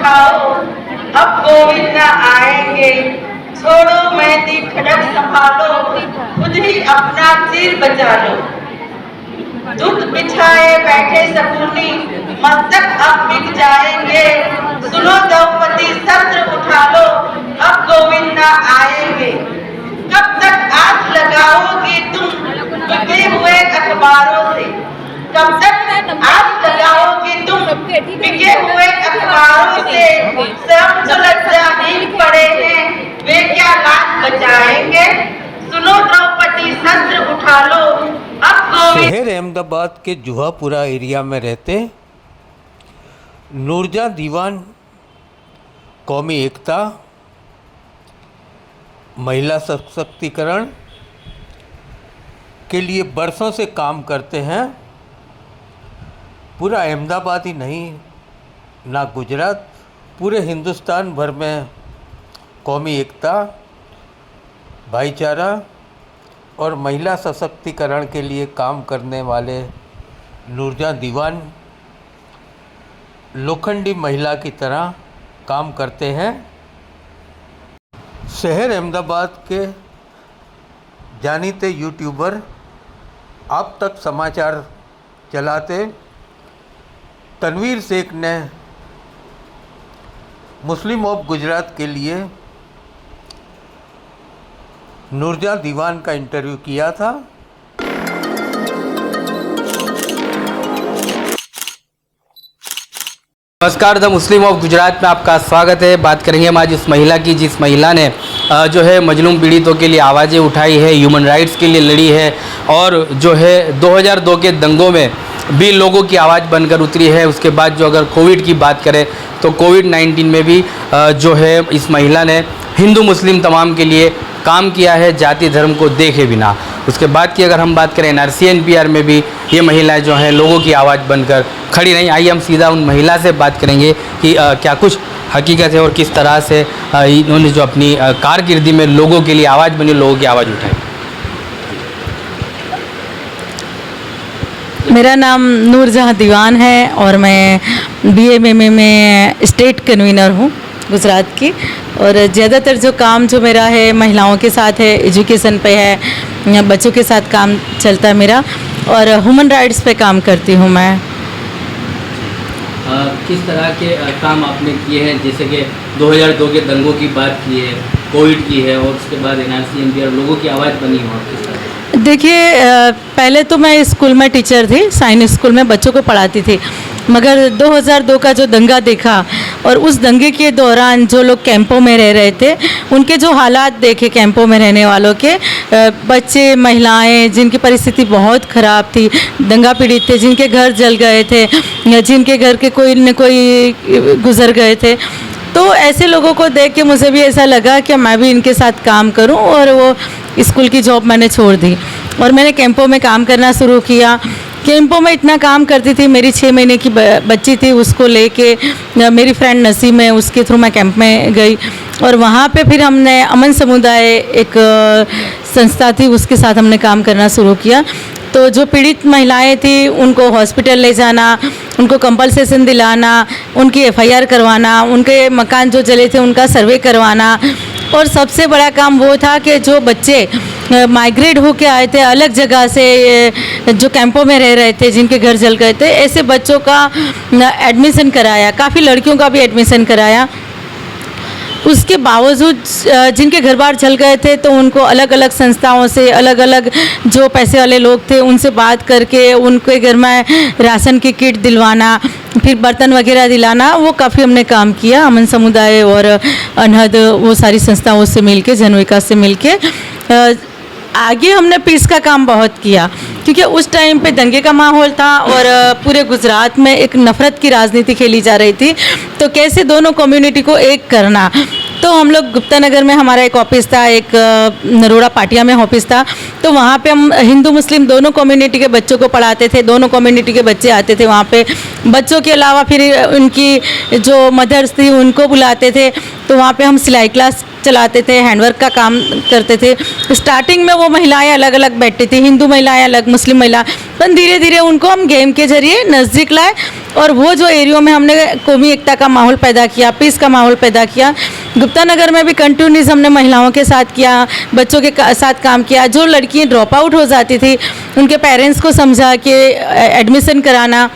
उठाओ, अब गोविंद न आएंगे। छोड़ो मेहंदी खड़क संभालो, खुद ही अपना सिर बचा लो। दूत बिछाए बैठे सपूनी, मस्तक अब बिक जाएंगे। सुनो द्रौपदी शस्त्र उठा लो, अब गोविंद न आएंगे। कब तक आस लगाओगे तुम बिके हुए अखबारों से? कब तक आस लगाओगे तुम बिके हुए अखबारों से? स्वयं जो लज्जाहीन पड़े हैं, वे क्या लाज बचाएंगे? सुनो द्रौपदी शस्त्र उठा लो, अब गोविंद। शहर अहमदाबाद के जुहापुरा एरिया में रहते नूरजहां दीवान कौमी एकता, महिला सशक्तिकरण के लिए बरसों से काम करते हैं। पूरा अहमदाबाद ही नहीं, ना गुजरात, पूरे हिंदुस्तान भर में कौमी एकता, भाईचारा और महिला सशक्तिकरण के लिए काम करने वाले नूरजहां दीवान लोखंडी महिला की तरह काम करते हैं। शहर अहमदाबाद के जानीते यूट्यूबर अब तक समाचार चलाते तनवीर शेख ने मुस्लिम ऑफ गुजरात के लिए नूरजहां दीवान का इंटरव्यू किया था। नमस्कार, द मुस्लिम ऑफ गुजरात में आपका स्वागत है। बात करेंगे हम आज उस महिला की जिस महिला ने जो है मजलूम पीड़ितों के लिए आवाज़ें उठाई है, ह्यूमन राइट्स के लिए लड़ी है और जो है 2002 के दंगों में भी लोगों की आवाज़ बनकर उतरी है। उसके बाद जो अगर कोविड की बात करें तो कोविड-19 में भी जो है इस महिला ने हिंदू मुस्लिम तमाम के लिए काम किया है, जाति धर्म को देखे बिना। उसके बाद की अगर हम बात करें NRC NPR में भी ये महिलाएं जो हैं लोगों की आवाज़ बनकर खड़ी रहीं। आइए हम सीधा उन महिला से बात करेंगे कि क्या कुछ हकीकत है और किस तरह से इन्होंने जो अपनी कारकिर्दी में लोगों के लिए आवाज़ बनी, लोगों की आवाज़ उठाई। मेरा नाम नूरजहां दीवान है और मैं BMMA में स्टेट कन्वीनर हूँ गुजरात की। और ज़्यादातर जो काम जो मेरा है महिलाओं के साथ है, एजुकेशन पे है, बच्चों के साथ काम चलता है मेरा और ह्यूमन राइट्स पे काम करती हूँ मैं। किस तरह के काम आपने किए हैं? जैसे कि 2002 के दंगों की बात की है, कोविड की है और उसके बाद NRC NPR लोगों की आवाज़ बनी हो, किस तरह? देखिए, पहले तो मैं स्कूल में टीचर थी, साइंस स्कूल में बच्चों को पढ़ाती थी। मगर 2002 का जो दंगा देखा और उस दंगे के दौरान जो लोग कैंपों में रह रहे थे उनके जो हालात देखे, कैंपों में रहने वालों के बच्चे, महिलाएं जिनकी परिस्थिति बहुत ख़राब थी, दंगा पीड़ित थे, जिनके घर जल गए थे या जिनके घर के कोई न कोई गुजर गए थे, तो ऐसे लोगों को देख के मुझे भी ऐसा लगा कि मैं भी इनके साथ काम करूं। और वो स्कूल की जॉब मैंने छोड़ दी और मैंने कैंपों में काम करना शुरू किया। कैंपों में इतना काम करती थी, मेरी 6 महीने की बच्ची थी, उसको लेके मेरी फ्रेंड नसीम है, उसके थ्रू मैं कैंप में गई और वहाँ पे फिर हमने अमन समुदाय एक संस्था थी, उसके साथ हमने काम करना शुरू किया। तो जो पीड़ित महिलाएं थी उनको हॉस्पिटल ले जाना, उनको कंपल्सेशन दिलाना, उनकी FIR करवाना, उनके मकान जो जले थे उनका सर्वे करवाना। और सबसे बड़ा काम वो था कि जो बच्चे माइग्रेट होके आए थे अलग जगह से, जो कैंपों में रह रहे थे, जिनके घर जल गए थे, ऐसे बच्चों का एडमिशन कराया, काफ़ी लड़कियों का भी एडमिशन कराया। उसके बावजूद जिनके घर बार जल गए थे तो उनको अलग अलग संस्थाओं से, अलग अलग जो पैसे वाले लोग थे उनसे बात करके उनके घर में राशन की किट दिलवाना, फिर बर्तन वगैरह दिलाना, वो काफ़ी हमने काम किया। अमन समुदाय और अनहद, वो सारी संस्थाओं से मिलके, जन विकास से मिलके आगे हमने पीस का काम बहुत किया, क्योंकि उस टाइम पे दंगे का माहौल था और पूरे गुजरात में एक नफ़रत की राजनीति खेली जा रही थी। तो कैसे दोनों कम्युनिटी को एक करना, तो हम लोग गुप्ता नगर में हमारा एक ऑफिस था, एक नरोड़ा पाटिया में ऑफिस था, तो वहाँ पे हम हिंदू मुस्लिम दोनों कम्युनिटी के बच्चों को पढ़ाते थे। दोनों कम्युनिटी के बच्चे आते थे वहाँ पे, बच्चों के अलावा फिर उनकी जो मदर्स थी उनको बुलाते थे। तो वहाँ पे हम सिलाई क्लास चलाते थे, हैंडवर्क का काम करते थे। स्टार्टिंग में वो महिलाएं अलग अलग बैठती थी, हिंदू महिलाएं अलग, मुस्लिम महिला, पर धीरे धीरे उनको हम गेम के जरिए नज़दीक लाए और वो जो एरियो में हमने कौमी एकता का माहौल पैदा किया, पीस का माहौल पैदा किया। गुप्ता नगर में भी कंटिन्यूस हमने महिलाओं के साथ किया, बच्चों के साथ काम किया। जो लड़कियाँ ड्रॉप आउट हो जाती थी उनके पेरेंट्स को समझा के एडमिशन कराना।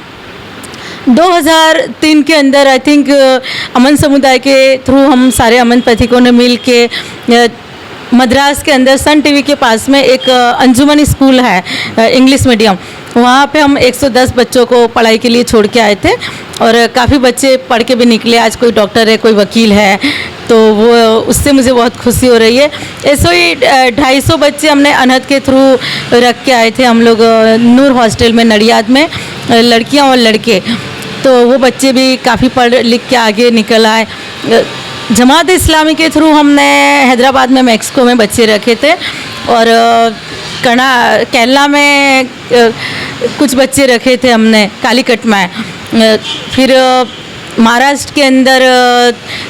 2003 के अंदर आई थिंक अमन समुदाय के थ्रू हम सारे अमन पथिकों ने मिल के मद्रास के अंदर सन टीवी के पास में एक अंजुमन स्कूल है इंग्लिश मीडियम, वहाँ पे हम 110 बच्चों को पढ़ाई के लिए छोड़ के आए थे और काफ़ी बच्चे पढ़ के भी निकले। आज कोई डॉक्टर है, कोई वकील है, तो वो उससे मुझे बहुत खुशी हो रही है। ऐसे ही 250 बच्चे हमने अनहद के थ्रू रख के आए थे हम लोग नूर हॉस्टल में नडियाद में, लड़कियां और लड़के। तो वो बच्चे भी काफ़ी पढ़ लिख के आगे निकल आए। जमात इस्लामी के थ्रू हमने हैदराबाद में मैक्सको में बच्चे रखे थे और केरला में कुछ बच्चे रखे थे हमने कालीकट में। फिर महाराष्ट्र के अंदर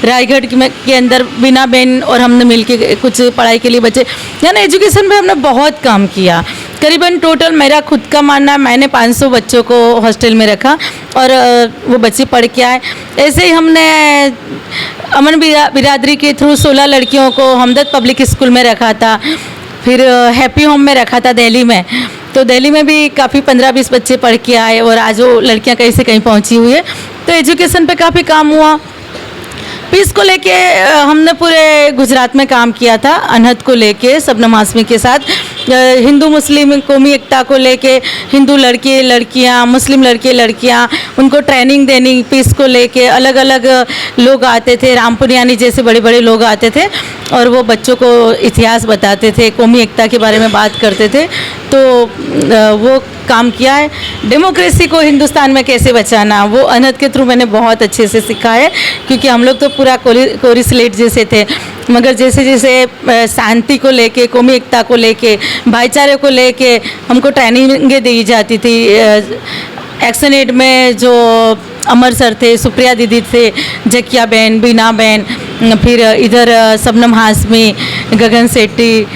रायगढ़ के अंदर बीना बेन और हमने मिलके कुछ पढ़ाई के लिए बच्चे, यानी एजुकेशन पे हमने बहुत काम किया। करीबन टोटल मेरा खुद का मानना है मैंने 500 बच्चों को हॉस्टल में रखा और वो बच्चे पढ़ के आए। ऐसे ही हमने अमन बिरादरी के थ्रू 16 लड़कियों को हमदर्द पब्लिक स्कूल में रखा था, फिर हैप्पी होम में रखा था दिल्ली में। तो दिल्ली में भी काफ़ी 15-20 बच्चे पढ़ के आए और आज वो लड़कियां कहीं से कहीं पहुंची हुई है। तो एजुकेशन पे काफ़ी काम हुआ। पीस को लेके हमने पूरे गुजरात में काम किया था, अनहद को लेके शबनम हाशमी के साथ। हिंदू मुस्लिम कौमी एकता को लेके हिंदू लड़के लड़कियां, मुस्लिम लड़के लड़कियां, उनको ट्रेनिंग देनी। पीस को लेके अलग अलग लोग आते थे, रामपुरियानी जैसे बड़े बड़े लोग आते थे और वो बच्चों को इतिहास बताते थे, कौमी एकता के बारे में बात करते थे। तो वो काम किया है। डेमोक्रेसी को हिंदुस्तान में कैसे बचाना, वो अनहद के थ्रू मैंने बहुत अच्छे से सीखा है, क्योंकि हम लोग तो पूरा कोरी स्लेट जैसे थे, मगर जैसे जैसे शांति को लेके, कौमी एकता को लेके, भाईचारे को लेके हमको ट्रेनिंगें दी जाती थी। एक्शन एड में जो अमर सर थे, सुप्रिया दीदी थे, जकिया बहन, बीना बहन, फिर इधर शबनम हाशमी, गगन सेट्टी,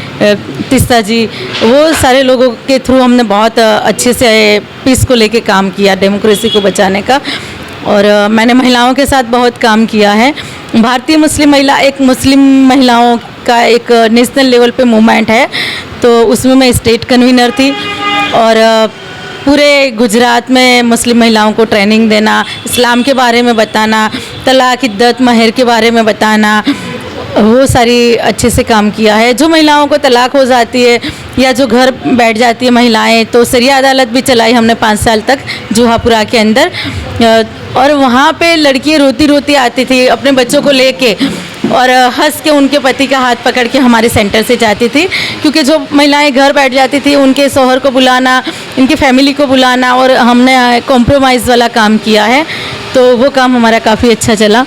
तिस्ता जी, वो सारे लोगों के थ्रू हमने बहुत अच्छे से पीस को लेके काम किया, डेमोक्रेसी को बचाने का। और मैंने महिलाओं के साथ बहुत काम किया है। भारतीय मुस्लिम महिला एक मुस्लिम महिलाओं का एक नेशनल लेवल पे मूवमेंट है, तो उसमें मैं स्टेट कन्वीनर थी और पूरे गुजरात में मुस्लिम महिलाओं को ट्रेनिंग देना, इस्लाम के बारे में बताना, तलाक, इद्दत, महर के बारे में बताना, वो सारी अच्छे से काम किया है। जो महिलाओं को तलाक हो जाती है या जो घर बैठ जाती है महिलाएं, तो सरिया अदालत भी चलाई हमने 5 साल तक जुहापुरा के अंदर। और वहाँ पे लड़कियाँ रोती रोती आती थी अपने बच्चों को लेके और हंस के उनके पति का हाथ पकड़ के हमारे सेंटर से जाती थी, क्योंकि जो महिलाएं घर बैठ जाती थी उनके शौहर को बुलाना, इनकी फैमिली को बुलाना, और हमने कॉम्प्रोमाइज़ वाला काम किया है, तो वो काम हमारा काफ़ी अच्छा चला।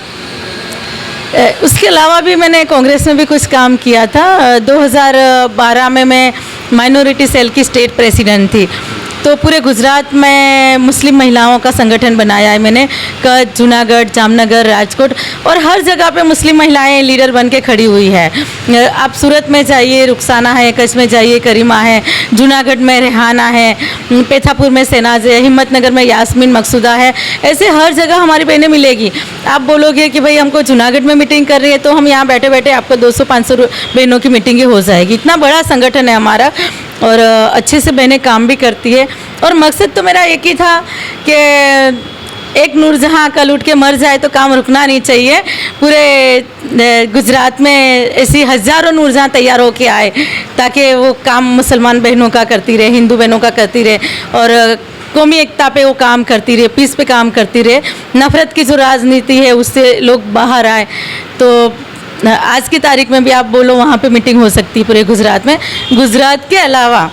उसके अलावा भी मैंने कांग्रेस में भी कुछ काम किया था। 2012 में मैं माइनॉरिटी सेल की स्टेट प्रेसिडेंट थी, तो पूरे गुजरात में मुस्लिम महिलाओं का संगठन बनाया है मैंने। कच्छ, जूनागढ़, जामनगर, राजकोट और हर जगह पे मुस्लिम महिलाएं लीडर बन के खड़ी हुई है। आप सूरत में जाइए, रुखसाना है, कच्छ में जाइए, करीमा है, जूनागढ़ में रेहाना है, पेथापुर में सेनाज है, हिम्मतनगर में यास्मीन मकसूदा है। ऐसे हर जगह हमारी बहनें मिलेगी। आप बोलोगे कि भाई हमको जूनागढ़ में मीटिंग कर रही है, तो हम यहाँ बैठे बैठे आपको 200-500 बहनों की मीटिंगें हो जाएगी। इतना बड़ा संगठन है हमारा और अच्छे से बहनें काम भी करती है। और मकसद तो मेरा एक ही था कि एक नूरजहाँ कल उठ के मर जाए तो काम रुकना नहीं चाहिए। पूरे गुजरात में ऐसी हज़ारों नूरजहाँ तैयार होके आए, ताकि वो काम मुसलमान बहनों का करती रहे, हिंदू बहनों का करती रहे और कौमी एकता पे वो काम करती रहे, पीस पे काम करती रहे। नफ़रत की जो राजनीति है उससे लोग बाहर आए। तो आज की तारीख में भी आप बोलो वहाँ पे मीटिंग हो सकती है पूरे गुजरात में। गुजरात के अलावा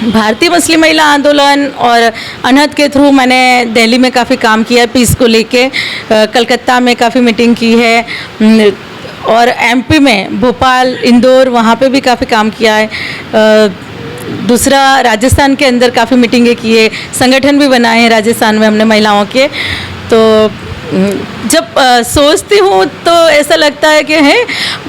भारतीय मुस्लिम महिला आंदोलन और अनहद के थ्रू मैंने दिल्ली में काफ़ी काम किया है पीस को लेके। कलकत्ता में काफ़ी मीटिंग की है और एमपी में भोपाल, इंदौर, वहाँ पे भी काफ़ी काम किया है। दूसरा राजस्थान के अंदर काफ़ी मीटिंगें की है, संगठन भी बनाए हैं राजस्थान में हमने महिलाओं के। तो जब सोचती हूँ तो ऐसा लगता है कि है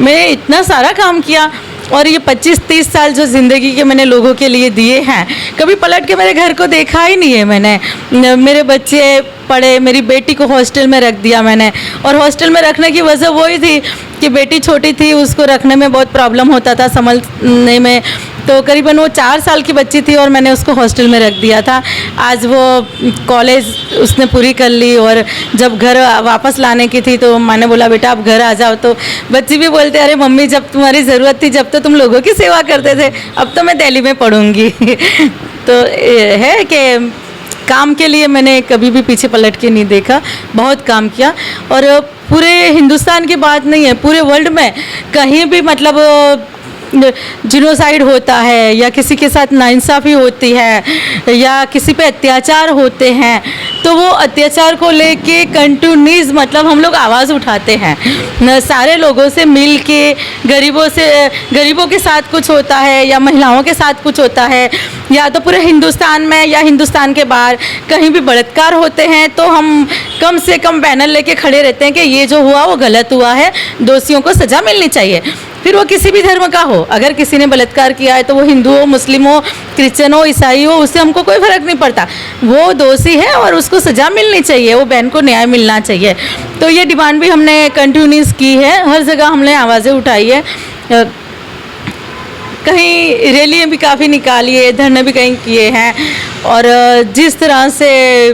मैं इतना सारा काम किया और ये 25-30 साल जो ज़िंदगी के मैंने लोगों के लिए दिए हैं, कभी पलट के मेरे घर को देखा ही नहीं है मैंने। मेरे बच्चे पढ़े। मेरी बेटी को हॉस्टल में रख दिया मैंने, और हॉस्टल में रखने की वजह वही थी कि बेटी छोटी थी, उसको रखने में बहुत प्रॉब्लम होता था संभलने में। तो करीबन वो 4 साल की बच्ची थी और मैंने उसको हॉस्टल में रख दिया था। आज वो कॉलेज उसने पूरी कर ली, और जब घर वापस लाने की थी तो मैंने बोला बेटा आप घर आ जाओ। तो बच्ची भी बोलते अरे मम्मी जब तुम्हारी ज़रूरत थी जब तो तुम लोगों की सेवा करते थे, अब तो मैं दिल्ली में पढ़ूंगी। तो है कि काम के लिए मैंने कभी भी पीछे पलट के नहीं देखा, बहुत काम किया। और पूरे हिंदुस्तान की बात नहीं है, पूरे वर्ल्ड में कहीं भी मतलब जिनोसाइड होता है या किसी के साथ नाइंसाफ़ी होती है या किसी पे अत्याचार होते हैं, तो वो अत्याचार को लेके कंटिन्यूस मतलब हम लोग आवाज़ उठाते हैं। सारे लोगों से मिल के, गरीबों के साथ कुछ होता है या महिलाओं के साथ कुछ होता है, या तो पूरे हिंदुस्तान में या हिंदुस्तान के बाहर कहीं भी बलात्कार होते हैं, तो हम कम से कम बैनर लेके खड़े रहते हैं कि ये जो हुआ वो गलत हुआ है, दोषियों को सज़ा मिलनी चाहिए। फिर वो किसी भी धर्म का हो, अगर किसी ने बलात्कार किया है तो वो हिंदू हो, मुस्लिम हो, क्रिश्चियन हो, ईसाई हो, उससे हमको कोई फ़र्क नहीं पड़ता, वो दोषी है और उसको सज़ा मिलनी चाहिए, वो बहन को न्याय मिलना चाहिए। तो ये डिमांड भी हमने कंटिन्यूस की है, हर जगह हमने आवाज़ें उठाई है, कहीं रैलियाँ भी काफ़ी निकाली है, धरने भी कहीं किए हैं। और जिस तरह से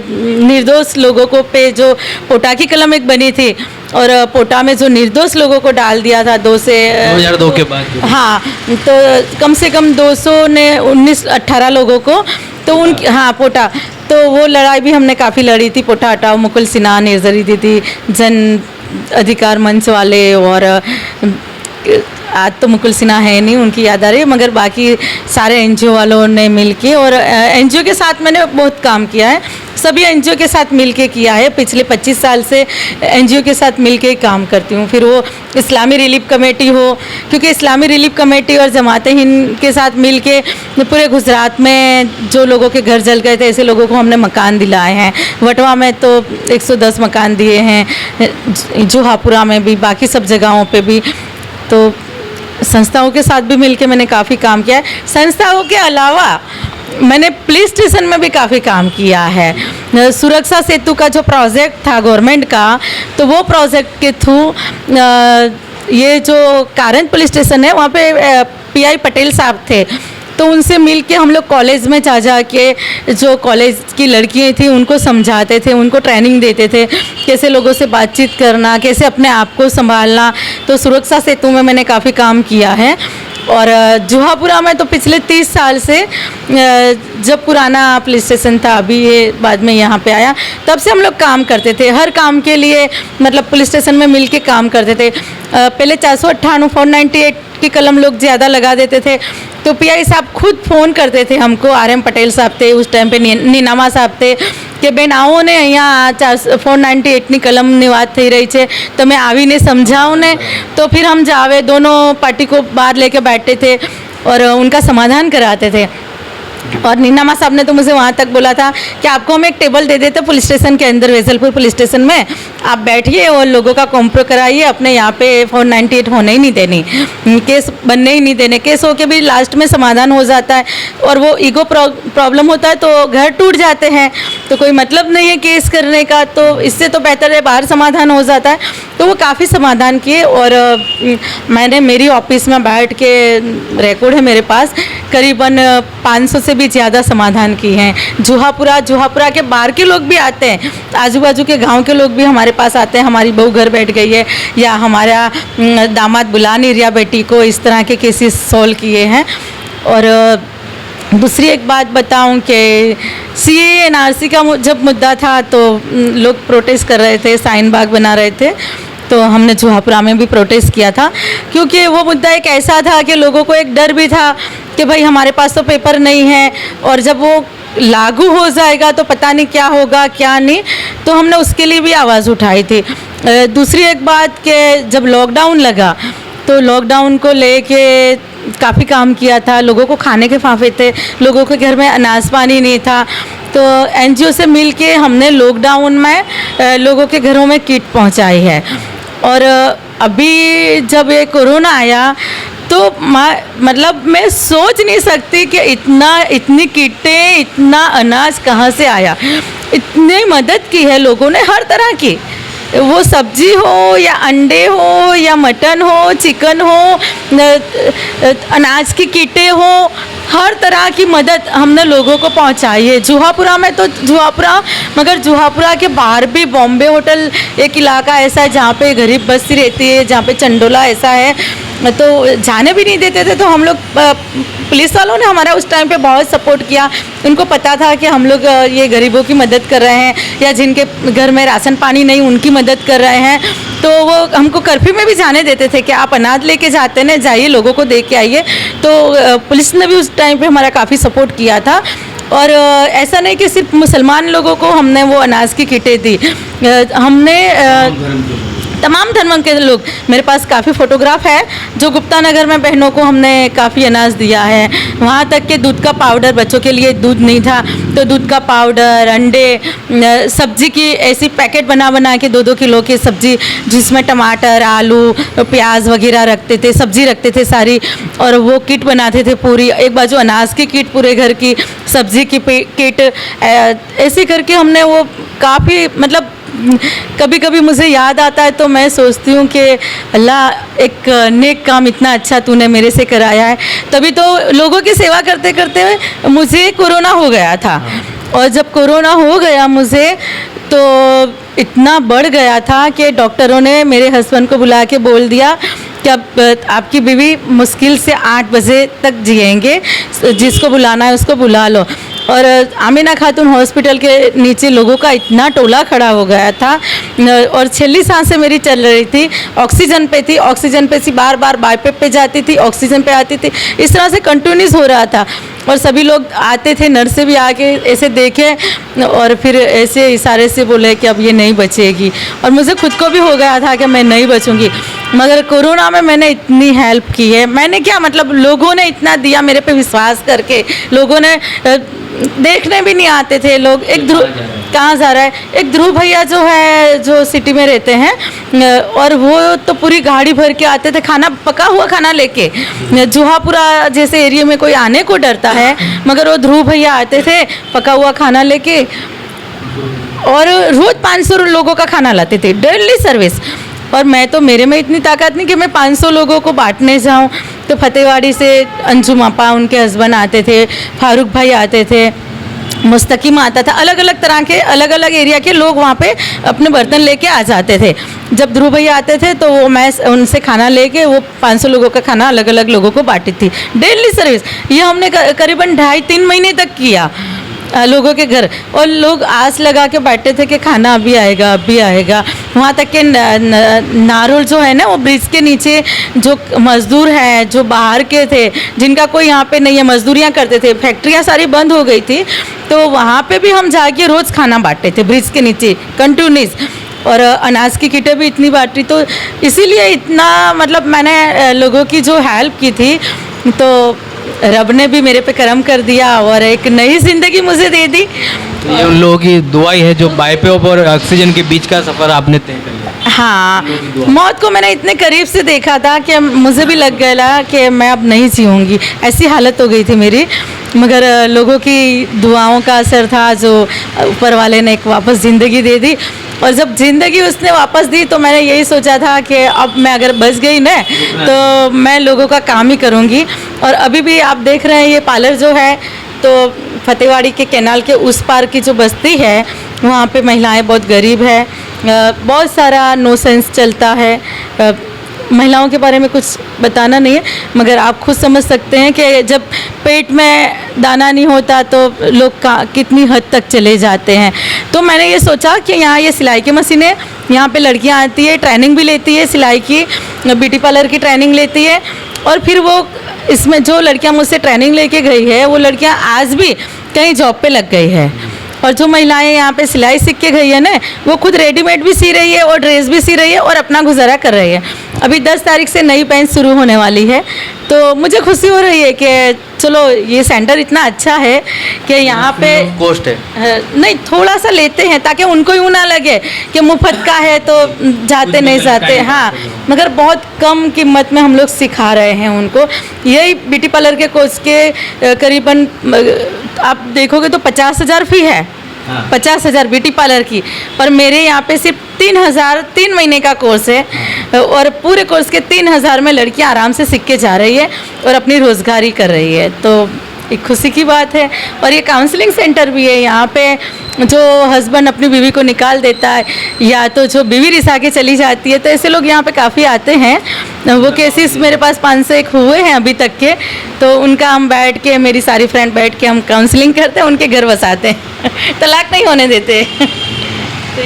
निर्दोष लोगों को पे जो पोटा की कलम एक बनी थी, और पोटा में जो निर्दोष लोगों को डाल दिया था 2002 के बाद, हाँ, तो कम से कम 218 लोगों को, तो उन हाँ पोटा, तो वो लड़ाई भी हमने काफ़ी लड़ी थी। पोटा हटाओ, मुकुल सिन्हा, निर्जरी दीदी, जन अधिकार मंच वाले, और आज तो मुकुल सिन्हा है नहीं, उनकी याद आ रही है, मगर बाकी सारे एनजीओ वालों ने मिलके, और एनजीओ के साथ मैंने बहुत काम किया है, सभी एनजीओ के साथ मिलके किया है। पिछले 25 साल से एनजीओ के साथ मिलके ही काम करती हूँ। फिर वो इस्लामी रिलीफ कमेटी हो, क्योंकि इस्लामी रिलीफ कमेटी और जमाते हिंद के साथ मिलके पूरे गुजरात में जो लोगों के घर जल गए थे, ऐसे लोगों को हमने मकान दिलाए हैं। वटवा में तो 110 मकान दिए हैं, जुहापुरा में भी, बाकी सब जगहों पे भी। तो संस्थाओं के साथ भी मिलके मैंने काफ़ी काम किया है। संस्थाओं के अलावा मैंने पुलिस स्टेशन में भी काफ़ी काम किया है। सुरक्षा सेतु का जो प्रोजेक्ट था गवर्नमेंट का, तो वो प्रोजेक्ट के थ्रू ये जो कारंज पुलिस स्टेशन है, वहाँ पे पीआई पटेल साहब थे, तो उनसे मिल के हम लोग कॉलेज में जा के जो कॉलेज की लड़कियाँ थी उनको समझाते थे, उनको ट्रेनिंग देते थे, कैसे लोगों से बातचीत करना, कैसे अपने आप को संभालना। तो सुरक्षा सेतु में मैंने काफ़ी काम किया है। और जुहापुरा में तो पिछले 30 साल से, जब पुराना पुलिस स्टेशन था, अभी ये बाद में यहाँ पे आया, तब से हम लोग काम करते थे। हर काम के लिए मतलब पुलिस स्टेशन में मिल के काम करते थे। पहले 498 498 की कलम लोग ज़्यादा लगा देते थे, तो पीआई साहब खुद फ़ोन करते थे हमको, RM पटेल साहब थे उस टाइम पे, नीनामा साहब थे, કે બેન આવો ને અહીંયા 498ની કલમ ની વાત થઈ રહી છે, તમે આવીને સમજાવો ને। તો फिर हम जावे, दोनों पार्टी को बाहर लेके बैठते थे और उनका समाधान कराते थे। और नीनामा साहब ने तो मुझे वहाँ तक बोला था कि आपको हम एक टेबल दे देते पुलिस स्टेशन के अंदर, वैजलपुर पुलिस स्टेशन में, आप बैठिए और लोगों का कॉम्प्रो कराइए, अपने यहाँ पे 498 होने ही नहीं देनी, केस बनने ही नहीं देने। केस हो के भी लास्ट में समाधान हो जाता है, और वो ईगो प्रॉब्लम होता है तो घर टूट जाते हैं, तो कोई मतलब नहीं है केस करने का, तो इससे तो बेहतर है बाहर समाधान हो जाता है। तो वो काफ़ी समाधान किए, और मैंने मेरी ऑफिस में बैठ के, रिकॉर्ड है मेरे पास, करीबन 500 से भी ज़्यादा समाधान किए हैं। जुहापुरा के बाहर के लोग भी आते हैं, आजू बाजू के गांव के लोग भी हमारे पास आते हैं, हमारी बहू घर बैठ गई है, या हमारा दामाद बुला नहीं रिया बेटी को, इस तरह के केसेस सॉल्व किए हैं। और दूसरी एक बात बताऊं कि CAA NRC का जब मुद्दा था तो लोग प्रोटेस्ट कर रहे थे, साइन बाग बना रहे थे, तो हमने जुहापुरा में भी प्रोटेस्ट किया था, क्योंकि वो मुद्दा एक ऐसा था कि लोगों को एक डर भी था कि भाई हमारे पास तो पेपर नहीं है, और जब वो लागू हो जाएगा तो पता नहीं क्या होगा क्या नहीं, तो हमने उसके लिए भी आवाज़ उठाई थी। दूसरी एक बात कि जब लॉकडाउन लगा तो लॉकडाउन को लेके काफ़ी काम किया था, लोगों को खाने के फाफे थे, लोगों के घर में अनाज पानी नहीं था, तो NGO से मिलके हमने लॉकडाउन में लोगों के घरों में किट पहुंचाई है। और अभी जब ये कोरोना आया तो मतलब मैं सोच नहीं सकती कि इतनी किटें, इतना अनाज कहाँ से आया। इतनी मदद की है लोगों ने हर तरह की, वो सब्जी हो या अंडे हो या मटन हो, चिकन हो, अनाज की किटें हो, हर तरह की मदद हमने लोगों को पहुंचाई है। जुहापुरा में तो जुहापुरा, मगर जुहापुरा के बाहर भी बॉम्बे होटल एक इलाका ऐसा है जहाँ पे गरीब बस्ती रहती है, जहाँ पे चंडोला ऐसा है, तो जाने भी नहीं देते थे। तो हम लोग पुलिस वालों ने हमारा उस टाइम पे बहुत सपोर्ट किया। उनको पता था कि हम लोग ये गरीबों की मदद कर रहे हैं या जिनके घर में राशन पानी नहीं उनकी मदद कर रहे हैं, तो वो हमको कर्फ्यू में भी जाने देते थे कि आप अनाज लेके जाते हैं, जाइए लोगों को दे के आइए। तो पुलिस ने भी उस टाइम पे हमारा काफ़ी सपोर्ट किया था। और ऐसा नहीं कि सिर्फ मुसलमान लोगों को हमने वो अनाज की किटें दी, हमने तमाम धर्म के लोग, मेरे पास काफ़ी फ़ोटोग्राफ है जो गुप्ता नगर में बहनों को हमने काफ़ी अनाज दिया है। वहाँ तक के दूध का पाउडर, बच्चों के लिए दूध नहीं था तो दूध का पाउडर, अंडे, सब्जी की ऐसी पैकेट बना बना के 2-2 किलो की सब्जी, जिसमें टमाटर, आलू, प्याज वगैरह रखते थे, सब्जी रखते थे सारी, और वो किट बनाते थे पूरी। एक बाजू अनाज की किट पूरे घर की, सब्जी की किट, ऐसे करके हमने वो काफ़ी, मतलब कभी कभी मुझे याद आता है तो मैं सोचती हूँ कि अल्लाह एक नेक काम इतना अच्छा तूने मेरे से कराया है। तभी तो लोगों की सेवा करते करते मुझे कोरोना हो गया था, और जब कोरोना हो गया मुझे तो इतना बढ़ गया था कि डॉक्टरों ने मेरे हस्बैंड को बुला के बोल दिया कि अब आपकी बीवी मुश्किल से 8 बजे तक जिएंगे, जिसको बुलाना है उसको बुला लो। और आमिना खातून हॉस्पिटल के नीचे लोगों का इतना टोला खड़ा हो गया था, और छेली सांसें मेरी चल रही थी, ऑक्सीजन पे थी, ऑक्सीजन पे सी बार बार बाईपेप पे जाती थी, ऑक्सीजन पे आती थी, इस तरह से कंटिन्यूस हो रहा था। और सभी लोग आते थे, नर्सें भी आके ऐसे देखे और फिर ऐसे इशारे से बोले कि अब ये नहीं बचेगी, और मुझे खुद को भी हो गया था कि मैं नहीं बचूंगी। मगर कोरोना में मैंने इतनी हेल्प की है, मैंने क्या, मतलब लोगों ने इतना दिया मेरे पे विश्वास करके, लोगों ने देखने भी नहीं आते थे लोग। एक ध्रुव, कहाँ जा रहा है, एक ध्रुव भैया जो है जो सिटी में रहते हैं, और वो तो पूरी गाड़ी भर के आते थे, खाना, पका हुआ खाना लेके। जुहापुरा जैसे एरिया में कोई आने को डरता है, मगर वो ध्रुव भैया आते थे पका हुआ खाना लेके, और रोज़ 500 लोगों का खाना लाते थे, डेली सर्विस। और मैं तो, मेरे में इतनी ताकत नहीं कि मैं 500 लोगों को बांटने जाऊं। तो फतेहवाड़ी से अंजुम आपा, उनके हस्बैंड आते थे, फारूक भाई आते थे, मुस्तकीम आता था, अलग अलग तरह के, अलग अलग एरिया के लोग वहाँ पे अपने बर्तन लेके आ जाते थे। जब ध्रुव भैया आते थे तो वो, मैं उनसे खाना लेके वो 500 लोगों का खाना अलग अलग लोगों को बांटी थी, डेली सर्विस। ये हमने करीबन 2.5-3 महीने तक किया लोगों के घर, और लोग आस लगा के बैठे थे कि खाना अभी आएगा, अभी आएगा। वहाँ तक के नारोल जो है ना, वो ब्रिज के नीचे जो मज़दूर हैं, जो बाहर के थे, जिनका कोई यहाँ पे नहीं है, मजदूरियाँ करते थे, फैक्ट्रियाँ सारी बंद हो गई थी, तो वहाँ पे भी हम जाके रोज़ खाना बांटते थे ब्रिज के नीचे कंटिन्यूस। और अनाज की किटें भी इतनी बांटी, तो इसीलिए इतना, मतलब मैंने लोगों की जो हेल्प की थी, तो रब ने भी मेरे पे करम कर दिया और एक नई ज़िंदगी मुझे दे दी। तो ये उन लोगों की दुआ ही है जो बाईपेप और ऑक्सीजन के बीच का सफ़र आपने तय कर लिया। हाँ, मौत को मैंने इतने करीब से देखा था कि मुझे भी लग गया कि मैं अब नहीं जीऊँगी, ऐसी हालत हो गई थी मेरी। मगर लोगों की दुआओं का असर था, जो ऊपर वाले ने एक वापस ज़िंदगी दे दी। और जब ज़िंदगी उसने वापस दी तो मैंने यही सोचा था कि अब मैं अगर बच गई ना तो मैं लोगों का काम ही करूँगी। और अभी भी आप देख रहे हैं ये पार्लर जो है, तो फतेहवाड़ी के कैनाल के उस पार की जो बस्ती है, वहाँ पे महिलाएं बहुत गरीब है, बहुत सारा नो सेंस चलता है। महिलाओं के बारे में कुछ बताना नहीं है, मगर आप खुद समझ सकते हैं कि जब पेट में दाना नहीं होता तो लोग कितनी हद तक चले जाते हैं। तो मैंने ये सोचा कि यहाँ ये सिलाई की मशीनें, यहाँ पे लड़कियाँ आती है, ट्रेनिंग भी लेती है, सिलाई की, ब्यूटी पार्लर की ट्रेनिंग लेती है, और फिर वो इसमें जो लड़कियाँ मुझसे ट्रेनिंग लेके गई है वो लड़कियाँ आज भी कहीं जॉब पे लग गई है। और जो महिलाएं यहाँ पे सिलाई सीख के गई है ना, वो खुद रेडीमेड भी सी रही है और ड्रेस भी सी रही है और अपना गुजारा कर रही है। अभी 10 तारीख से नई बैच शुरू होने वाली है, तो मुझे खुशी हो रही है कि चलो ये सेंटर इतना अच्छा है कि यहाँ पे कॉस्ट है नहीं, थोड़ा सा लेते हैं ताकि उनको यूँ ना लगे कि मुफ्त का है तो जाते नहीं जाते। हाँ, मगर बहुत कम कीमत में हम लोग सिखा रहे हैं उनको। यही ब्यूटी पार्लर के कोर्स के करीबन आप देखोगे तो 50,000 फ़ी है हाँ। 50,000 ब्यूटी पार्लर की, और मेरे यहाँ पे सिर्फ 3,000 3 महीने का कोर्स है, और पूरे कोर्स के 3,000 में लड़कियाँ आराम से सीख के जा रही है और अपनी रोज़गारी कर रही है। तो एक खुशी की बात है। और ये काउंसलिंग सेंटर भी है यहाँ पे, जो हस्बैंड अपनी बीवी को निकाल देता है या तो जो बीवी रिसा के चली जाती है, तो ऐसे लोग यहाँ पे काफ़ी आते हैं। वो केसेस मेरे पास 5 से 1 हुए हैं अभी तक के, तो उनका हम बैठ के, मेरी सारी फ्रेंड बैठ के हम काउंसलिंग करते हैं, उनके घर बसाते हैं तलाक नहीं होने देते।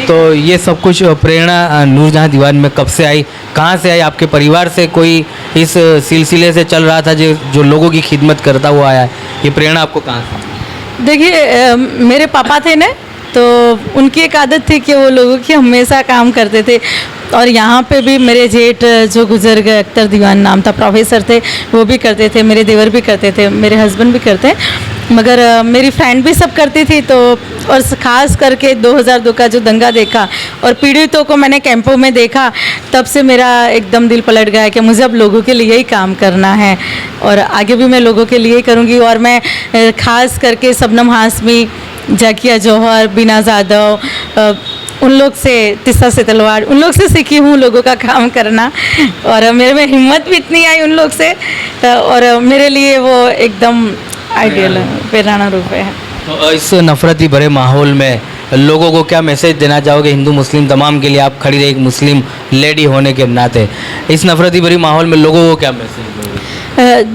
तो ये सब कुछ प्रेरणा नूरजहां दीवान में कब से आई, कहाँ से आई? आपके परिवार से कोई इस सिलसिले से चल रहा था जो लोगों की खिदमत करता हुआ आया है? ये प्रेरणा आपको कहाँ से? देखिए, मेरे पापा थे ना, तो उनकी एक आदत थी कि वो लोगों की हमेशा काम करते थे। और यहाँ पे भी मेरे जेठ जो गुजर गए, अख्तर दीवान नाम था, प्रोफेसर थे, वो भी करते थे, मेरे देवर भी करते थे, मेरे हस्बैंड भी करते हैं, मगर मेरी फ्रेंड भी सब करती थी। तो और ख़ास करके 2002 का जो दंगा देखा और पीड़ितों को मैंने कैंपों में देखा, तब से मेरा एकदम दिल पलट गया कि मुझे अब लोगों के लिए ही काम करना है, और आगे भी मैं लोगों के लिए ही करूँगी। और मैं ख़ास करके शबनम हाशमी, जाकिया जौहर, बीना जाधव, उन लोग से, तिस्सा से तलवार, उन लोग से सीखी हूँ लोगों का काम करना, और मेरे में हिम्मत भी इतनी आई उन लोग से, और मेरे लिए वो एकदम आइडियल प्रेरणा रूप है। तो इस नफरती भरे माहौल में लोगों को क्या मैसेज देना चाहोगे? हिंदू मुस्लिम तमाम के लिए आप खड़ी रही एक मुस्लिम लेडी होने के नाते, इस नफरती भरी माहौल में लोगों को क्या मैसेज दोगे?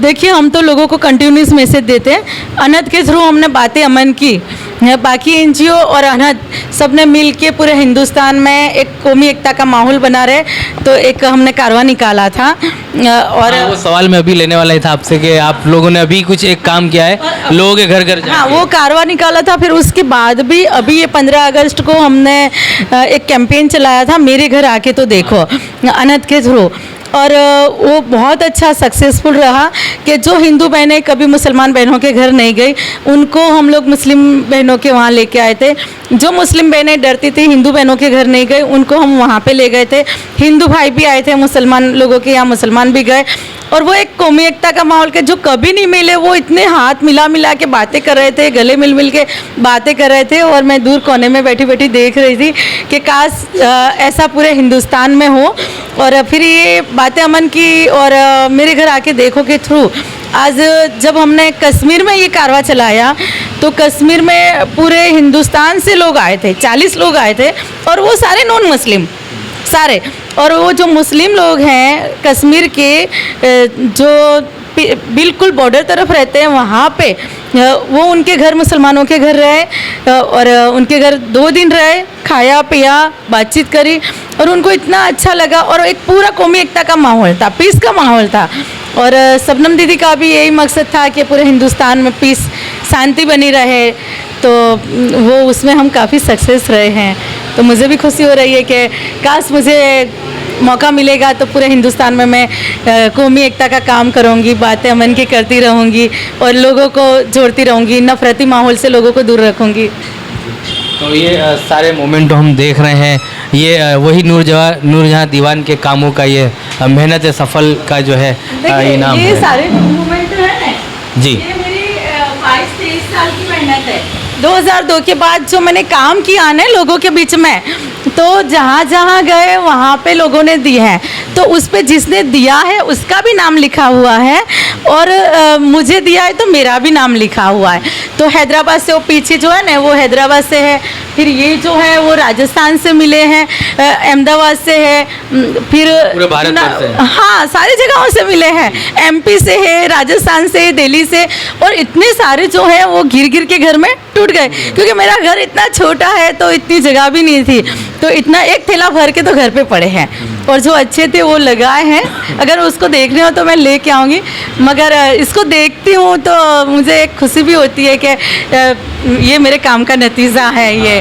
देखिए, हम तो लोगों को कंटिन्यूस मैसेज देते हैं। अनहद के थ्रू हमने बातें अमन की, बाकी एनजीओ और अनहद सब ने मिल के पूरे हिंदुस्तान में एक कौमी एकता का माहौल बना रहे, तो एक हमने कारवां निकाला था। और वो सवाल मैं अभी लेने वाला ही था आपसे कि आप लोगों ने अभी कुछ एक काम किया है लोगों के घर घर हाँ, वो कारवां निकाला था। फिर उसके बाद भी अभी ये 15 अगस्त को हमने एक कैंपेन चलाया था, मेरे घर आके तो देखो, अनहद के थ्रू, और वो बहुत अच्छा सक्सेसफुल रहा कि जो हिंदू बहनें कभी मुसलमान बहनों के घर नहीं गई, उनको हम लोग मुस्लिम बहनों के वहाँ लेके आए थे। जो मुस्लिम बहनें डरती थी हिंदू बहनों के घर नहीं गई, उनको हम वहाँ पे ले गए थे। हिंदू भाई भी आए थे मुसलमान लोगों के यहाँ, मुसलमान भी गए, और वो एक कौमी एकता का माहौल के जो कभी नहीं मिले, वो इतने हाथ मिला मिला के बातें कर रहे थे, गले मिल मिल के बातें कर रहे थे। और मैं दूर कोने में बैठी बैठी देख रही थी कि काश ऐसा पूरे हिंदुस्तान में हो। और फिर ये बातें अमन की, और मेरे घर आके देखो के थ्रू आज जब हमने कश्मीर में ये कारवां चलाया, तो कश्मीर में पूरे हिंदुस्तान से लोग आए थे, 40 लोग आए थे, और वो सारे नॉन मुस्लिम सारे। और वो जो मुस्लिम लोग हैं कश्मीर के, जो बिल्कुल बॉर्डर तरफ रहते हैं, वहाँ पे वो उनके घर, मुसलमानों के घर रहे, और उनके घर 2 दिन रहे, खाया पिया, बातचीत करी, और उनको इतना अच्छा लगा। और एक पूरा कौमी एकता का माहौल था, पीस का माहौल था। और शबनम दीदी का भी यही मकसद था कि पूरे हिंदुस्तान में पीस, शांति बनी रहे, तो वो उसमें हम काफ़ी सक्सेस रहे हैं। तो मुझे भी खुशी हो रही है कि काश मुझे मौका मिलेगा तो पूरे हिंदुस्तान में मैं कौमी एकता का काम करूँगी, बातें अमन की करती रहूँगी, और लोगों को जोड़ती रहूँगी, नफरती माहौल से लोगों को दूर रखूँगी। तो ये सारे मोमेंट हम देख रहे हैं, ये वही नूरजहां दीवान के कामों का ये मेहनत सफल का जो है इनाम ये है। सारे मूवमेंट है ना जी, ये मेरी 22-23 साल की मेहनत है। 2002 के बाद जो मैंने काम किया ना लोगों के बीच में, तो जहाँ जहाँ गए वहाँ पे लोगों ने दिए हैं, तो उस पे जिसने दिया है उसका भी नाम लिखा हुआ है, और मुझे दिया है तो मेरा भी नाम लिखा हुआ है। तो हैदराबाद से वो पीछे जो है ना, वो हैदराबाद से है, फिर ये जो है वो राजस्थान से मिले हैं, अहमदाबाद से है, फिर पूरे भारत भर से। हाँ, सारी जगहों से मिले हैं, एमपी से है, राजस्थान से, दिल्ली से, और इतने सारे जो है वो घिर घिर के घर में टूट गए, क्योंकि मेरा घर इतना छोटा है तो इतनी जगह भी नहीं थी, तो इतना एक थैला भर के तो घर पे पड़े हैं, और जो अच्छे थे वो लगाए हैं। अगर उसको देखने हो तो मैं लेके आऊँगी, मगर इसको देखती हूँ तो मुझे एक खुशी भी होती है कि ये मेरे काम का नतीजा है ये।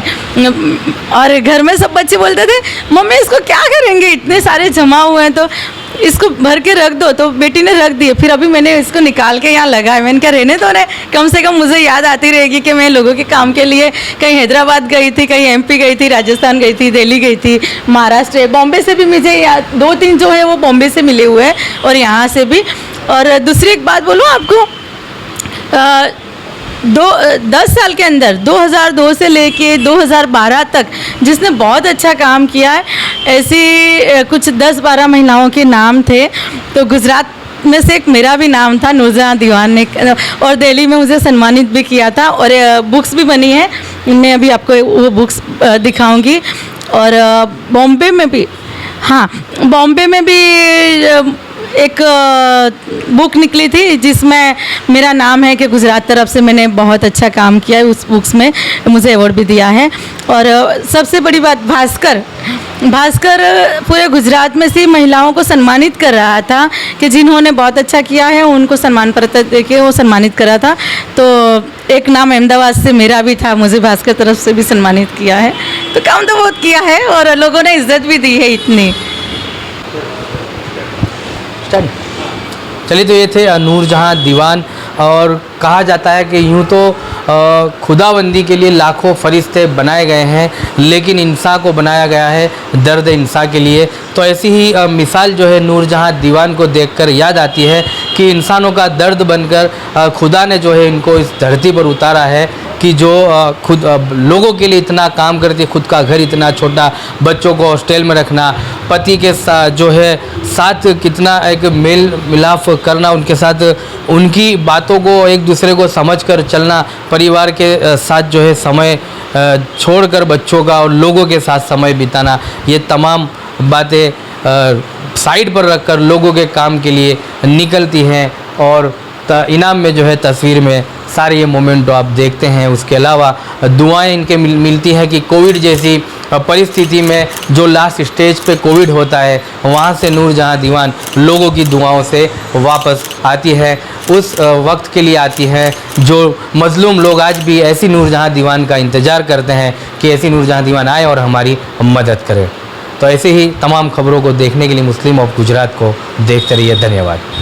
और घर में सब बच्चे बोलते थे मम्मी इसको क्या करेंगे, इतने सारे जमा हुए हैं, तो इसको भर के रख दो, तो बेटी ने रख दिए। फिर अभी मैंने इसको निकाल के यहाँ लगाया, मैंने क्या रहने दो, कम से कम मुझे याद आती रहेगी कि मैं लोगों के काम के लिए कहीं हैदराबाद गई थी, कहीं एमपी गई थी, राजस्थान गई थी, दिल्ली गई थी, महाराष्ट्र, बॉम्बे से भी मुझे याद 2-3 जो है वो बॉम्बे से मिले हुए हैं, और यहाँ से भी। और दूसरी एक बात बोलूँ आपको, 10 साल के अंदर 2002 से लेके 2012 तक जिसने बहुत अच्छा काम किया है, ऐसी कुछ 10-12 महिलाओं के नाम थे। तो गुजरात में से एक मेरा भी नाम था, नूरजहां दीवान ने, और दिल्ली में मुझे सम्मानित भी किया था और बुक्स भी बनी है। मैं अभी आपको वो बुक्स दिखाऊंगी। और बॉम्बे में भी, हाँ, बॉम्बे में भी एक बुक निकली थी जिसमें मेरा नाम है कि गुजरात तरफ से मैंने बहुत अच्छा काम किया है। उस बुक्स में मुझे अवार्ड भी दिया है। और सबसे बड़ी बात, भास्कर पूरे गुजरात में से महिलाओं को सम्मानित कर रहा था कि जिन्होंने बहुत अच्छा किया है उनको सम्मान पत्र देके वो सम्मानित कर रहा था। तो एक नाम अहमदाबाद से मेरा भी था, मुझे भास्कर तरफ से भी सम्मानित किया है। तो काम तो बहुत किया है और लोगों ने इज्जत भी दी है इतनी। चलिए, तो ये थे नूरजहां दीवान। और कहा जाता है कि यूँ तो खुदाबंदी के लिए लाखों फरिश्ते बनाए गए हैं, लेकिन इंसान को बनाया गया है दर्द इंसान के लिए। तो ऐसी ही मिसाल जो है नूरजहां दीवान को देखकर याद आती है कि इंसानों का दर्द बनकर खुदा ने जो है इनको इस धरती पर उतारा है कि जो खुद लोगों के लिए इतना काम करती है, खुद का घर इतना छोटा, बच्चों को हॉस्टल में रखना, पति के साथ जो है साथ कितना एक मेल मिलाप करना, उनके साथ उनकी बातों को एक दूसरे को समझकर चलना, परिवार के साथ जो है समय छोड़कर बच्चों का और लोगों के साथ समय बिताना, ये तमाम बातें साइड पर रखकर लोगों के काम के लिए निकलती हैं। और इनाम में जो है तस्वीर में सारे ये मोमेंट आप देखते हैं। उसके अलावा दुआएं इनके मिलती हैं कि कोविड जैसी परिस्थिति में जो लास्ट स्टेज पे कोविड होता है, वहाँ से नूरजहां दीवान लोगों की दुआओं से वापस आती है, उस वक्त के लिए आती है जो मज़लूम लोग आज भी ऐसी नूरजहां दीवान का इंतज़ार करते हैं कि ऐसी नूरजहां दीवान आए और हमारी मदद करे। तो ऐसे ही तमाम खबरों को देखने के लिए मुस्लिम ऑफ गुजरात को देखते रहिए। धन्यवाद।